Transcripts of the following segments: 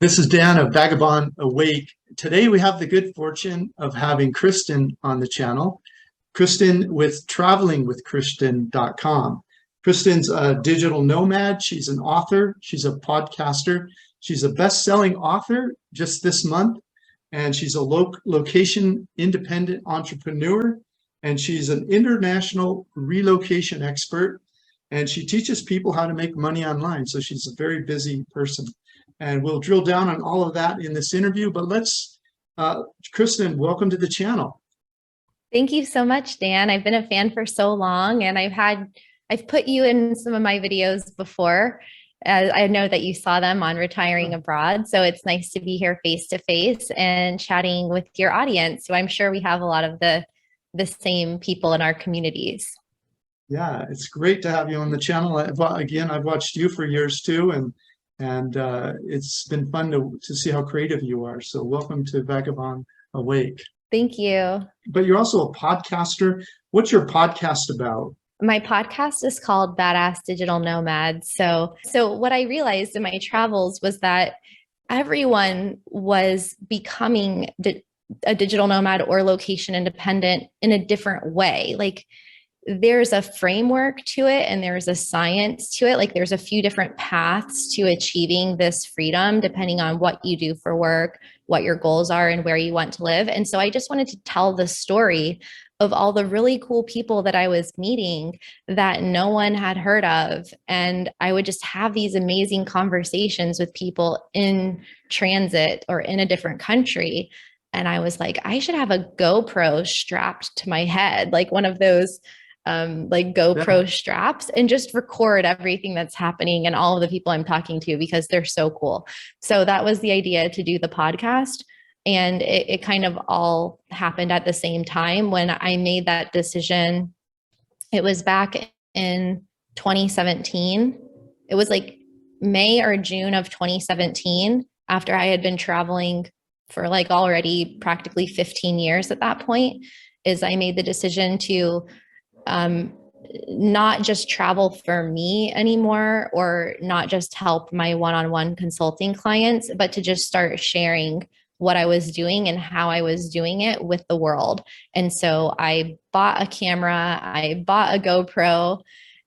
This is Dan of Vagabond Awake. Today we have the good fortune of having Kristen on the channel. Kristen with travelingwithkristen.com. Kristen's a digital nomad. She's an author. She's a podcaster. She's a best-selling author just this month. And she's a location independent entrepreneur. And she's an international relocation expert. And she teaches people how to make money online. So she's a very busy person. And we'll drill down on all of that in this interview. But let's, Kristen, welcome to the channel. Thank you so much, Dan. I've been a fan for so long, and I've put you in some of my videos before. I know that you saw them on retiring abroad. So it's nice to be here face to face and chatting with your audience. So I'm sure we have a lot of the same people in our communities. Yeah, it's great to have you on the channel. I've watched you for years too, and it's been fun to see how creative you are. So welcome to Vagabond Awake. Thank you. But you're also a podcaster. What's your podcast about? My podcast is called Badass Digital Nomads. So what I realized in my travels was that everyone was becoming a digital nomad or location independent in a different way. Like, there's a framework to it and there's a science to it. Like, there's a few different paths to achieving this freedom, depending on what you do for work, what your goals are, and where you want to live. And so I just wanted to tell the story of all the really cool people that I was meeting that no one had heard of. And I would just have these amazing conversations with people in transit or in a different country. And I was like, I should have a GoPro strapped to my head, like one of those like GoPro straps, and just record everything that's happening and all of the people I'm talking to, because they're so cool. So that was the idea, to do the podcast. And it kind of all happened at the same time when I made that decision. It was back in 2017. It was like May or June of 2017, after I had been traveling for like already practically 15 years at that point, is I made the decision to not just travel for me anymore, or not just help my one-on-one consulting clients, but to just start sharing what I was doing and how I was doing it with the world. And so I bought a camera, I bought a GoPro,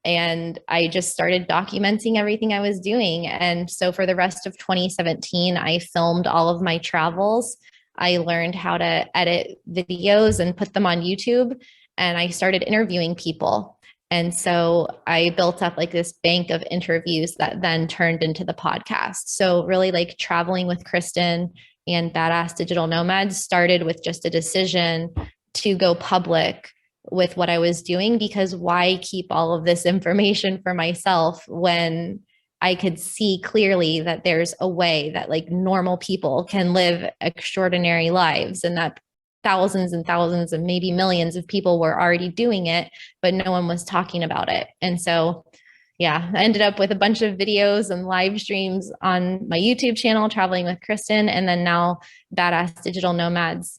and I just started documenting everything I was doing. And so for the rest of 2017, I filmed all of my travels. I learned how to edit videos and put them on YouTube. And I started interviewing people. And so I built up like this bank of interviews that then turned into the podcast. So really, like, Traveling with Kristen and Badass Digital Nomads started with just a decision to go public with what I was doing, because why keep all of this information for myself when I could see clearly that there's a way that like normal people can live extraordinary lives, and that thousands and thousands and maybe millions of people were already doing it, but no one was talking about it. And so, yeah, I ended up with a bunch of videos and live streams on my YouTube channel, Traveling with Kristen. And then now Badass Digital Nomads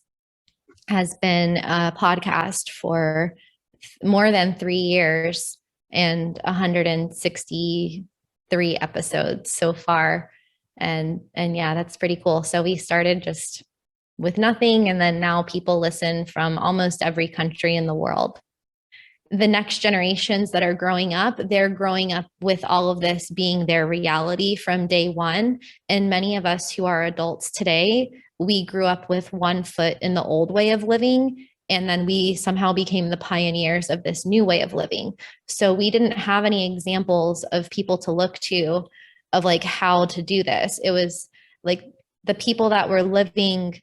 has been a podcast for more than 3 years and 163 episodes so far. And yeah, that's pretty cool. So we started just with nothing, and then now people listen from almost every country in the world. The next generations that are growing up, they're growing up with all of this being their reality from day one. And many of us who are adults today, we grew up with one foot in the old way of living, and then we somehow became the pioneers of this new way of living. So we didn't have any examples of people to look to of like how to do this. It was like the people that were living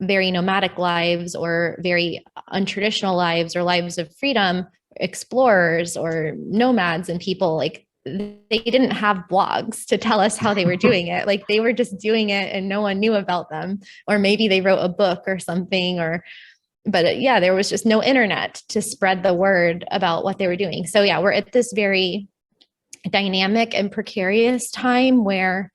very nomadic lives or very untraditional lives or lives of freedom, explorers or nomads, and people, like, they didn't have blogs to tell us how they were doing it. Like, they were just doing it and no one knew about them. Or maybe they wrote a book or something, but yeah, there was just no internet to spread the word about what they were doing. So yeah, we're at this very dynamic and precarious time where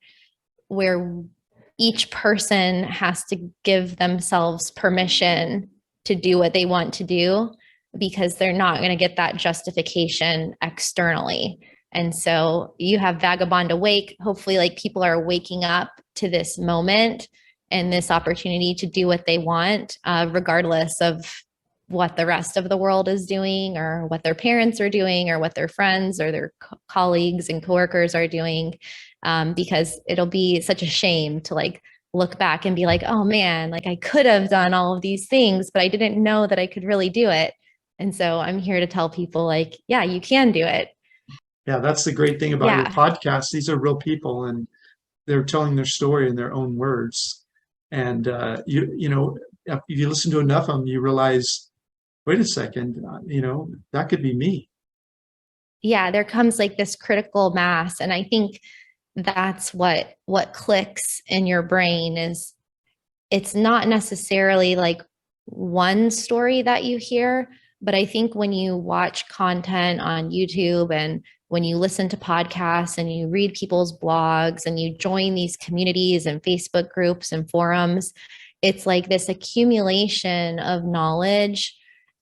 each person has to give themselves permission to do what they want to do, because they're not going to get that justification externally. And so you have Vagabond Awake. Hopefully, like, people are waking up to this moment and this opportunity to do what they want, regardless of what the rest of the world is doing or what their parents are doing or what their friends or their colleagues and coworkers are doing, because it'll be such a shame to like look back and be like, oh man, like I could have done all of these things, but I didn't know that I could really do it. And so I'm here to tell people like, yeah, you can do it. Yeah, that's the great thing about your podcast. These are real people and they're telling their story in their own words. And you know, if you listen to enough of them, you realize, wait a second, you know, that could be me. Yeah, there comes like this critical mass. And I think that's what clicks in your brain is it's not necessarily like one story that you hear, but I think when you watch content on YouTube and when you listen to podcasts and you read people's blogs and you join these communities and Facebook groups and forums, it's like this accumulation of knowledge.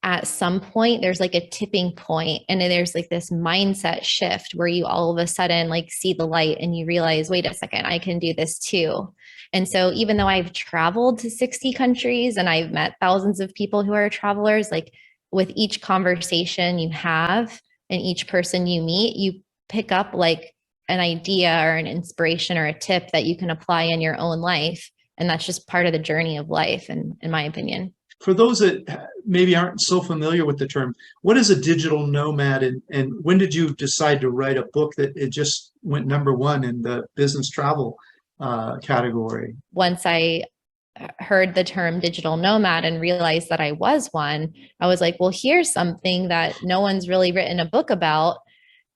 At some point, there's like a tipping point and then there's like this mindset shift where you all of a sudden like see the light and you realize, wait a second, I can do this too. And so even though I've traveled to 60 countries and I've met thousands of people who are travelers, like with each conversation you have and each person you meet, you pick up like an idea or an inspiration or a tip that you can apply in your own life. And that's just part of the journey of life, in my opinion. For those that maybe aren't so familiar with the term, what is a digital nomad, and when did you decide to write a book that it just went #1 in the business travel category? Once I heard the term digital nomad and realized that I was one, I was like, well, here's something that no one's really written a book about.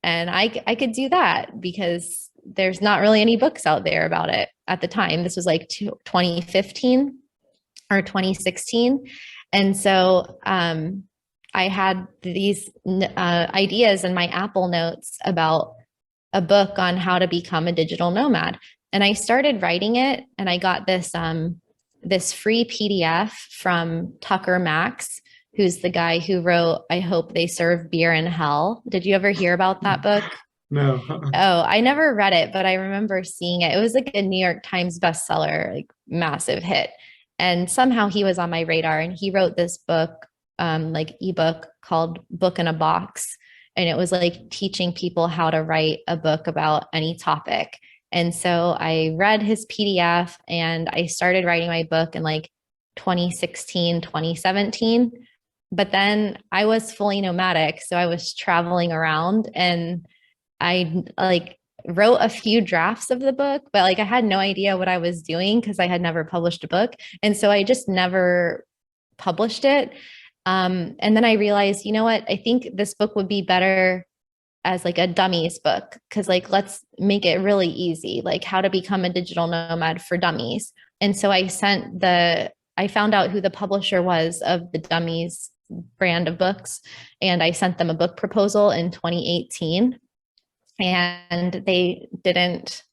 And I could do that because there's not really any books out there about it at the time. This was like 2015 or 2016. And so I had these ideas in my Apple Notes about a book on how to become a digital nomad. And I started writing it and I got this this free PDF from Tucker Max, who's the guy who wrote I Hope They Serve Beer in Hell. Did you ever hear about that book? No. Oh, I never read it, but I remember seeing it. It was like a New York Times bestseller, like massive hit. And somehow he was on my radar and he wrote this book, like ebook called Book in a Box. And it was like teaching people how to write a book about any topic. And so I read his PDF and I started writing my book in like 2016, 2017. But then I was fully nomadic. So I was traveling around and I like wrote a few drafts of the book, but like I had no idea what I was doing because I had never published a book. And so I just never published it. And then I realized, you know what, I think this book would be better as like a dummies book. Cause like, let's make it really easy, like how to become a digital nomad for dummies. And so I found out who the publisher was of the Dummies brand of books. And I sent them a book proposal in 2018. And they didn't,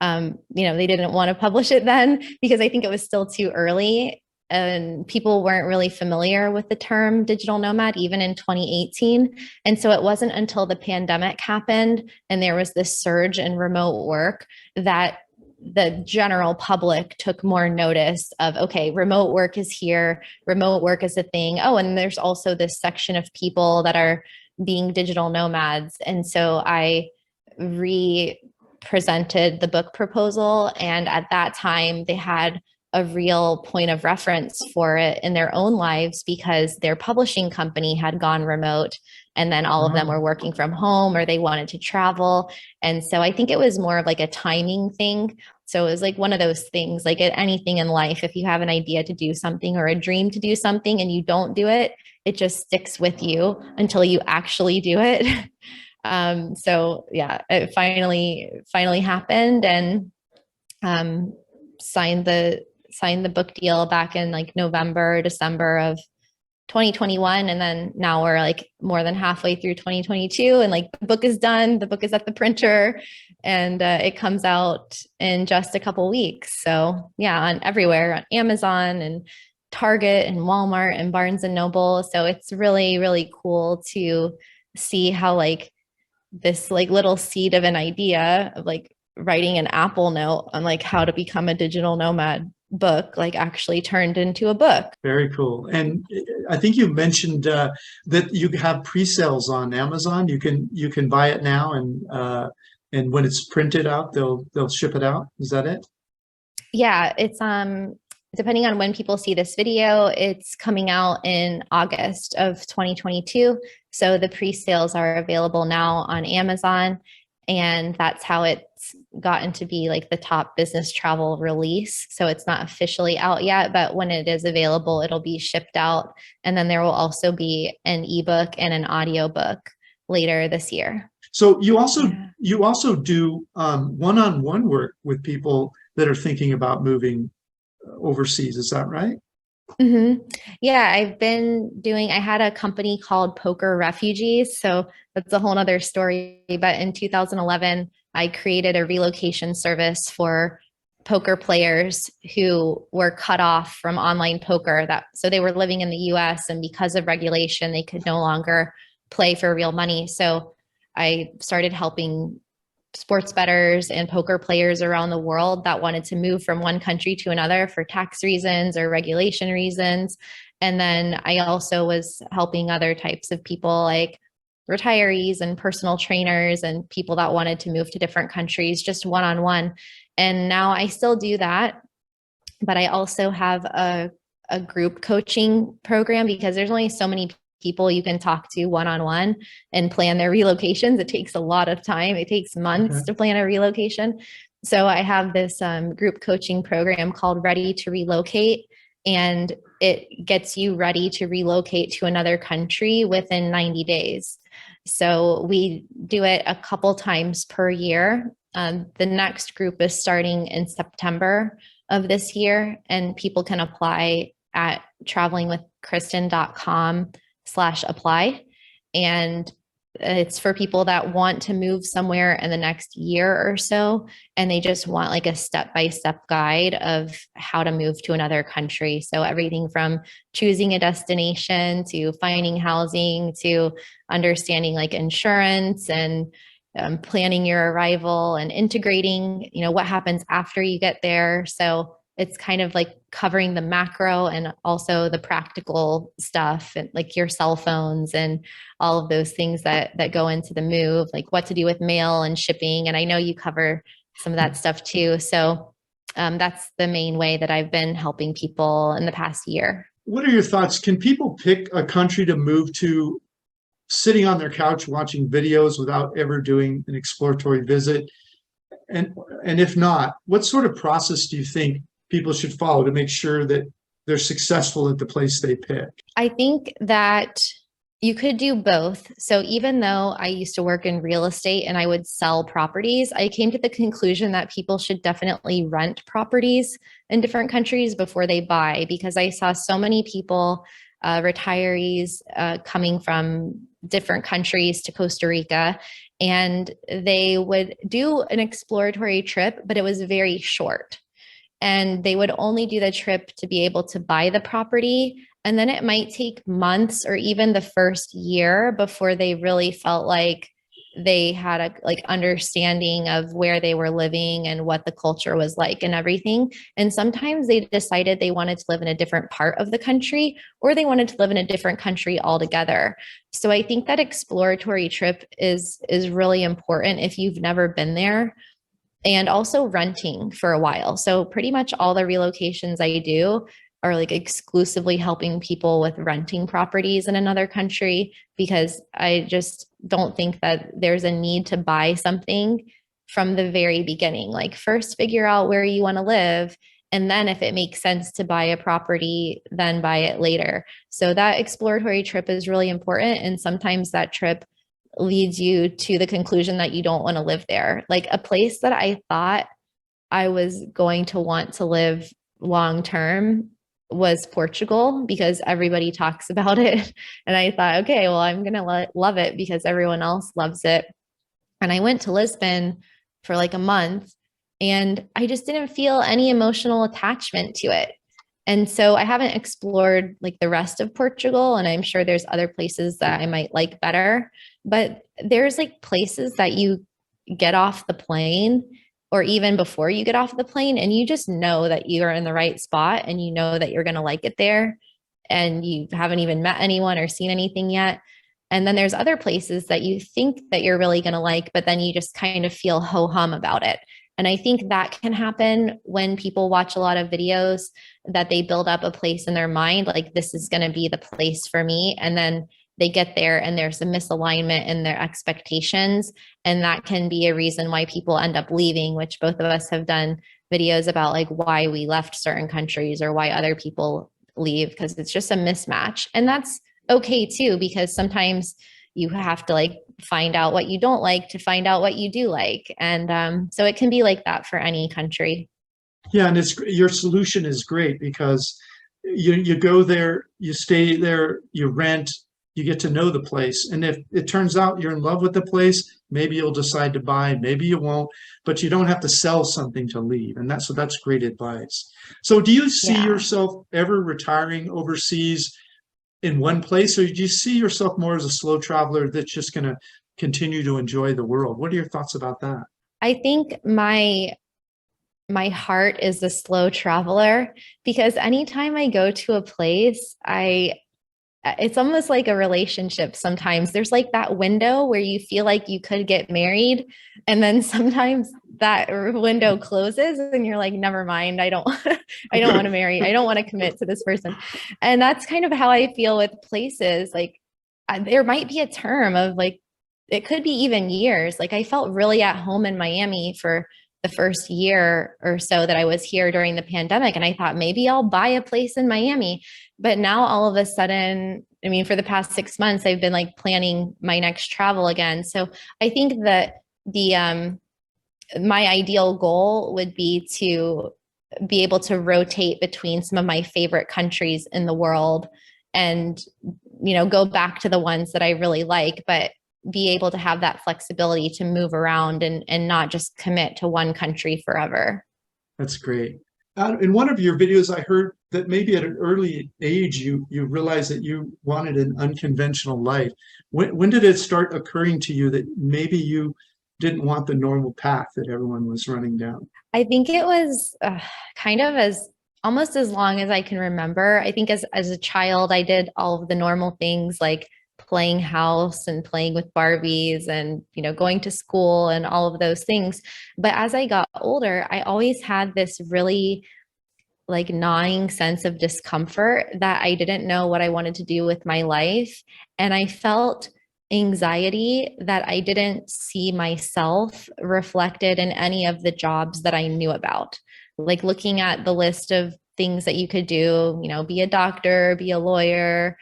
they didn't want to publish it then because I think it was still too early and people weren't really familiar with the term digital nomad, even in 2018. And so it wasn't until the pandemic happened and there was this surge in remote work that the general public took more notice of, okay, remote work is here, remote work is a thing. Oh, and there's also this section of people that are being digital nomads. And so I re-presented the book proposal. And at that time, they had a real point of reference for it in their own lives because their publishing company had gone remote and then all of them were working from home or they wanted to travel. And so I think it was more of like a timing thing. So it was like one of those things, like anything in life, if you have an idea to do something or a dream to do something and you don't do it, it just sticks with you until you actually do it. So yeah, it finally happened and signed the book deal back in like November, December of 2021. And then now we're like more than halfway through 2022 and like the book is done, the book is at the printer and it comes out in just a couple weeks. So yeah, on everywhere, on Amazon and Target and Walmart and Barnes and Noble. So it's really, really cool to see how like this like little seed of an idea of like writing an Apple note on like how to become a digital nomad book, like actually turned into a book. Very cool. And I think you mentioned that you have pre-sales on Amazon. You can buy it now, and when it's printed out, they'll ship it out. Is that it? Yeah, it's depending on when people see this video, it's coming out in August of 2022. So the pre-sales are available now on Amazon, and that's how it's gotten to be like the top business travel release. So it's not officially out yet, but when it is available, it'll be shipped out. And then there will also be an ebook and an audiobook later this year. So you also do one-on-one work with people that are thinking about moving overseas. Is that right? Mm-hmm. Yeah, I had a company called Poker Refugees. So that's a whole nother story. But in 2011, I created a relocation service for poker players who were cut off from online poker. So they were living in the US, and because of regulation, they could no longer play for real money. So I started helping sports bettors and poker players around the world that wanted to move from one country to another for tax reasons or regulation reasons. And then I also was helping other types of people like retirees and personal trainers and people that wanted to move to different countries, just one-on-one. And now I still do that, but I also have a group coaching program because there's only so many people you can talk to one-on-one and plan their relocations. It takes a lot of time. It takes months to plan a relocation. So I have this group coaching program called Ready to Relocate, and it gets you ready to relocate to another country within 90 days. So we do it a couple times per year. The next group is starting in September of this year, and people can apply at travelingwithkristen.com/apply. And it's for people that want to move somewhere in the next year or so, and they just want like a step-by-step guide of how to move to another country. So everything from choosing a destination to finding housing to understanding like insurance and planning your arrival and integrating, what happens after you get there. So it's kind of like covering the macro and also the practical stuff, and like your cell phones and all of those things that go into the move, like what to do with mail and shipping. And I know you cover some of that stuff too. So that's the main way that I've been helping people in the past year. What are your thoughts? Can people pick a country to move to sitting on their couch watching videos without ever doing an exploratory visit? And if not, what sort of process do you think people should follow to make sure that they're successful at the place they pick? I think that you could do both. So even though I used to work in real estate and I would sell properties, I came to the conclusion that people should definitely rent properties in different countries before they buy, because I saw so many people, retirees coming from different countries to Costa Rica, and they would do an exploratory trip, but it was very short. And they would only do the trip to be able to buy the property. And then it might take months or even the first year before they really felt like they had a understanding of where they were living and what the culture was like and everything. And sometimes they decided they wanted to live in a different part of the country, or they wanted to live in a different country altogether. So I think that exploratory trip is really important if you've never been there. And also renting for a while. So pretty much all the relocations I do are like exclusively helping people with renting properties in another country, because I just don't think that there's a need to buy something from the very beginning. Like first figure out where you want to live, and then if it makes sense to buy a property, then buy it later. So that exploratory trip is really important. And sometimes that trip leads you to the conclusion that you don't want to live there. Like a place that I thought I was going to want to live long-term was Portugal, because everybody talks about it. And I thought, okay, well, I'm going to love it because everyone else loves it. And I went to Lisbon for like a month, and I just didn't feel any emotional attachment to it. And so I haven't explored like the rest of Portugal, and I'm sure there's other places that I might like better. But there's like places that you get off the plane or even before you get off the plane, and you just know that you're in the right spot and you know that you're going to like it there, and you haven't even met anyone or seen anything yet. And then there's other places that you think that you're really going to like, but then you just kind of feel ho-hum about it. And I think that can happen when people watch a lot of videos, that they build up a place in their mind, like this is going to be the place for me. And then they get there and there's a misalignment in their expectations. And that can be a reason why people end up leaving, which both of us have done videos about, like why we left certain countries or why other people leave, because it's just a mismatch. And that's okay too, because sometimes you have to like find out what you don't like to find out what you do like. And so it can be like that for any country. Yeah, and your solution is great because you go there, you stay there, you rent, you get to know the place. And if it turns out you're in love with the place, maybe you'll decide to buy, maybe you won't, but you don't have to sell something to leave. And that's great advice. So do you see yourself ever retiring overseas in one place, or do you see yourself more as a slow traveler that's just going to continue to enjoy the world? What are your thoughts about that? I think my heart is a slow traveler, because anytime I go to a place, it's almost like a relationship. Sometimes there's like that window where you feel like you could get married, and then sometimes that window closes and you're like, never mind, I don't want to marry, I don't want to commit to this person. And that's kind of how I feel with places. Like there might be a term of like, it could be even years. Like I felt really at home in Miami for the first year or so that I was here during the pandemic. And I thought maybe I'll buy a place in Miami. But now all of a sudden, I mean, for the past 6 months, I've been like planning my next travel again. So I think that my ideal goal would be to be able to rotate between some of my favorite countries in the world and, go back to the ones that I really like, but be able to have that flexibility to move around and not just commit to one country forever. That's great. In one of your videos, I heard that maybe at an early age, you realized that you wanted an unconventional life. When did it start occurring to you that maybe you didn't want the normal path that everyone was running down? I think it was kind of almost as long as I can remember. I think as a child, I did all of the normal things like playing house and playing with Barbies and, going to school and all of those things. But as I got older, I always had this really like gnawing sense of discomfort that I didn't know what I wanted to do with my life. And I felt anxiety that I didn't see myself reflected in any of the jobs that I knew about. Like looking at the list of things that you could do, be a doctor, be a lawyer,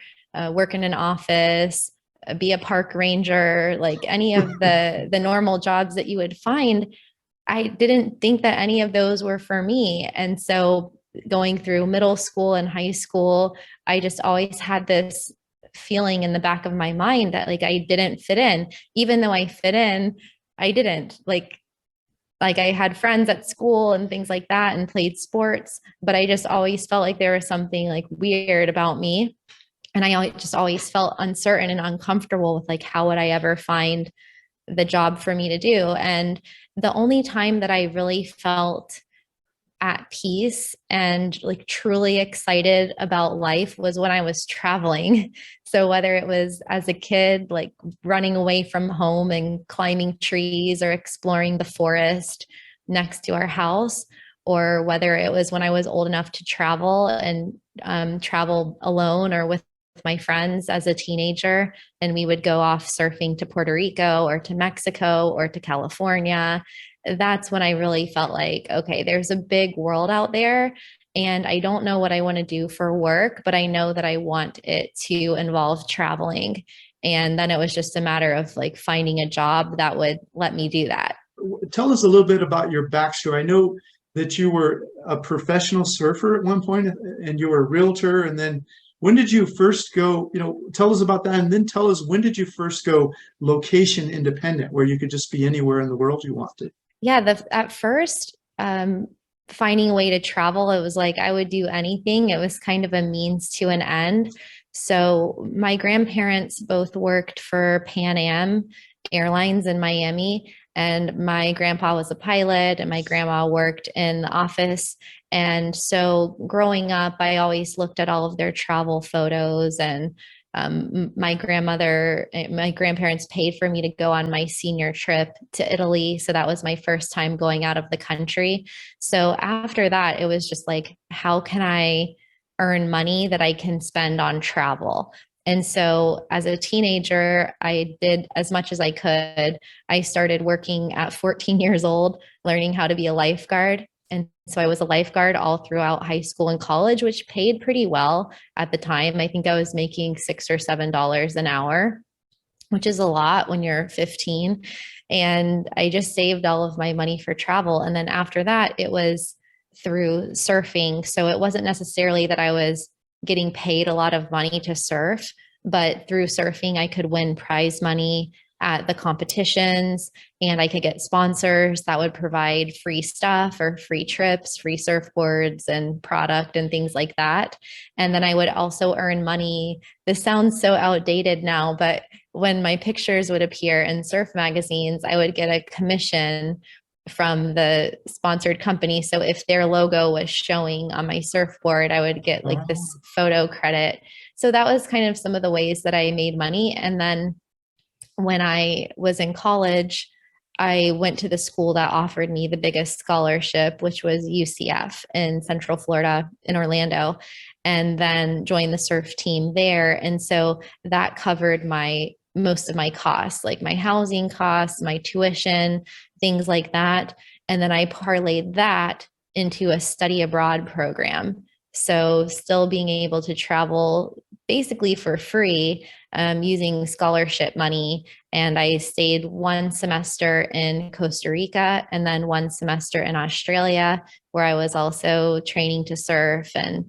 work in an office, be a park ranger, like any of the normal jobs that you would find. I didn't think that any of those were for me. And so going through middle school and high school, I just always had this feeling in the back of my mind that like I didn't fit in. Even though I fit in, I didn't. Like I had friends at school and things like that and played sports, but I just always felt like there was something like weird about me. And I just always felt uncertain and uncomfortable with like, how would I ever find the job for me to do? And the only time that I really felt at peace and like truly excited about life was when I was traveling. So whether it was as a kid, like running away from home and climbing trees or exploring the forest next to our house, or whether it was when I was old enough to travel and travel alone or with my friends as a teenager, and we would go off surfing to Puerto Rico or to Mexico or to California. That's when I really felt like, okay, there's a big world out there and I don't know what I want to do for work, but I know that I want it to involve traveling. And then it was just a matter of like finding a job that would let me do that. Tell us a little bit about your backstory. I know that you were a professional surfer at one point and you were a realtor, and then when did you first go, tell us about that, and then tell us, when did you first go location independent, where you could just be anywhere in the world you wanted? Yeah, at first, finding a way to travel, it was like I would do anything. It was kind of a means to an end. So my grandparents both worked for Pan Am Airlines in Miami, and my grandpa was a pilot and my grandma worked in the office. And so growing up, I always looked at all of their travel photos, and my grandparents paid for me to go on my senior trip to Italy. So that was my first time going out of the country. So after that, it was just like, how can I earn money that I can spend on travel? And so as a teenager, I did as much as I could. I started working at 14 years old, learning how to be a lifeguard. And so I was a lifeguard all throughout high school and college, which paid pretty well at the time. I think I was making $6 or $7 an hour, which is a lot when you're 15. And I just saved all of my money for travel. And then after that, it was through surfing. So it wasn't necessarily that I was getting paid a lot of money to surf, but through surfing, I could win prize money at the competitions, and I could get sponsors that would provide free stuff or free trips, free surfboards and product and things like that. And then I would also earn money. This sounds so outdated now, but when my pictures would appear in surf magazines, I would get a commission from the sponsored company. So if their logo was showing on my surfboard, I would get like this photo credit. So that was kind of some of the ways that I made money. And then when I was in college, I went to the school that offered me the biggest scholarship, which was UCF in Central Florida in Orlando, and then joined the surf team there. And so that covered most of my costs, like my housing costs, my tuition, things like that. And then I parlayed that into a study abroad program. So still being able to travel basically for free, using scholarship money. And I stayed one semester in Costa Rica and then one semester in Australia, where I was also training to surf. So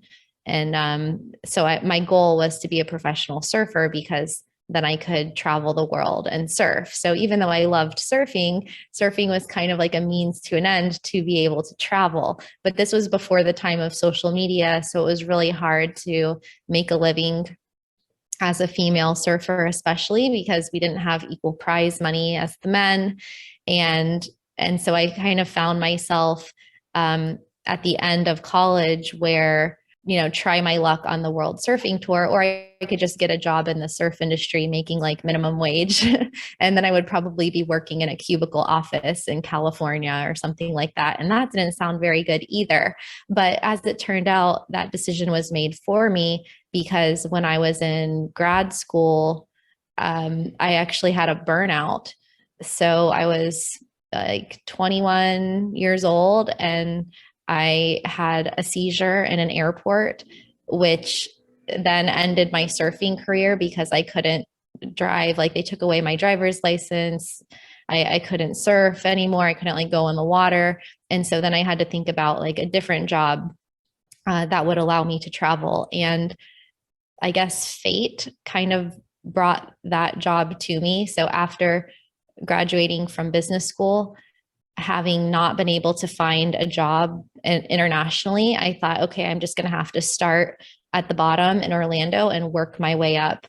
my goal was to be a professional surfer, because then I could travel the world and surf. So even though I loved surfing, surfing was kind of like a means to an end to be able to travel. But this was before the time of social media. So it was really hard to make a living as a female surfer, especially because we didn't have equal prize money as the men. And so I kind of found myself at the end of college where, try my luck on the world surfing tour, or I could just get a job in the surf industry making like minimum wage. And then I would probably be working in a cubicle office in California or something like that. And that didn't sound very good either. But as it turned out, that decision was made for me, because when I was in grad school, I actually had a burnout. So I was like 21 years old, and I had a seizure in an airport, which then ended my surfing career because I couldn't drive. Like, they took away my driver's license. I couldn't surf anymore. I couldn't like go in the water. And so then I had to think about like a different job that would allow me to travel. And I guess fate kind of brought that job to me. So after graduating from business school, having not been able to find a job internationally, I thought, okay, I'm just going to have to start at the bottom in Orlando and work my way up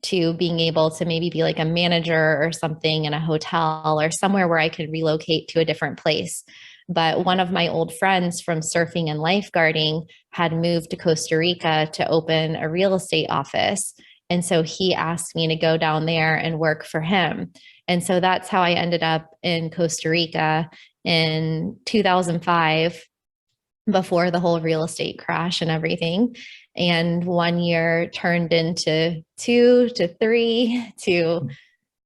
to being able to maybe be like a manager or something in a hotel or somewhere where I could relocate to a different place. But one of my old friends from surfing and lifeguarding had moved to Costa Rica to open a real estate office. And so he asked me to go down there and work for him. And so that's how I ended up in Costa Rica in 2005, before the whole real estate crash and everything. And 1 year turned into 2 to 3 to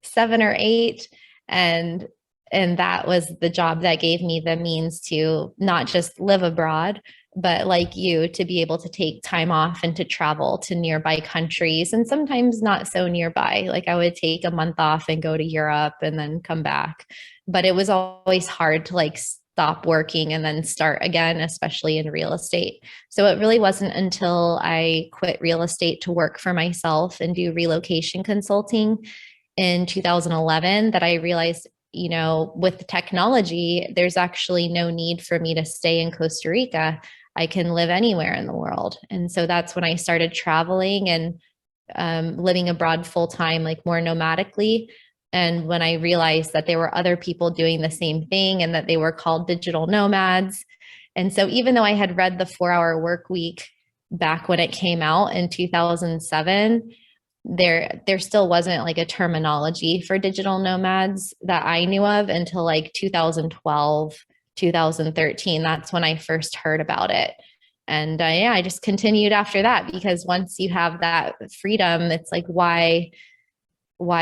7 or 8. And that was the job that gave me the means to not just live abroad, but like you, to be able to take time off and to travel to nearby countries, and sometimes not so nearby. Like I would take a month off and go to Europe and then come back. But it was always hard to like stop working and then start again, especially in real estate. So it really wasn't until I quit real estate to work for myself and do relocation consulting in 2011 that I realized, with technology, there's actually no need for me to stay in Costa Rica. I can live anywhere in the world. And so that's when I started traveling and living abroad full time, like more nomadically. And when I realized that there were other people doing the same thing and that they were called digital nomads. And so even though I had read the 4-Hour Work Week back when it came out in 2007, there still wasn't like a terminology for digital nomads that I knew of until like 2012, 2013. That's when I first heard about it. And yeah, I just continued after that, because once you have that freedom, it's like, why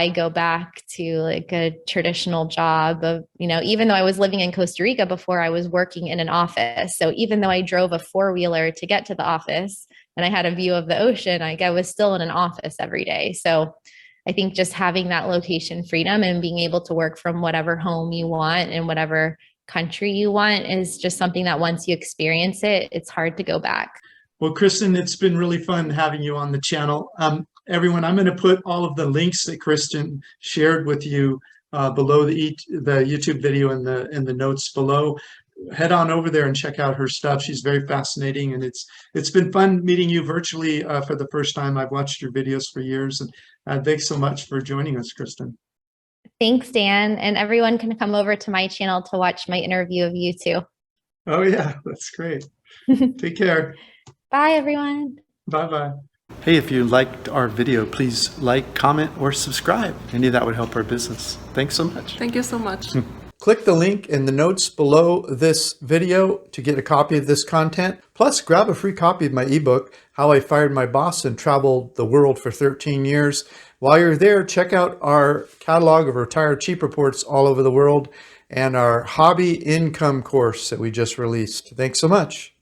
go back to like a traditional job of, even though I was living in Costa Rica before, I was working in an office. So even though I drove a 4-wheeler to get to the office and I had a view of the ocean, I was still in an office every day. So I think just having that location freedom and being able to work from whatever home you want in whatever country you want is just something that once you experience it, it's hard to go back. Well, Kristen, it's been really fun having you on the channel. Everyone, I'm going to put all of the links that Kristen shared with you below the YouTube video in the notes below. Head on over there and check out her stuff. She's very fascinating, and it's been fun meeting you virtually for the first time. I've watched your videos for years, and thanks so much for joining us, Kristen. Thanks, Dan. And everyone can come over to my channel to watch my interview of you too. Oh yeah, that's great. Take care. Bye, everyone. Bye-bye. Hey, if you liked our video, please like, comment, or subscribe. Any of that would help our business. Thanks so much. Thank you so much. Click the link in the notes below this video to get a copy of this content. Plus, grab a free copy of my ebook, How I Fired My Boss and Traveled the World for 13 Years. While you're there, check out our catalog of retired cheap reports all over the world and our hobby income course that we just released. Thanks so much.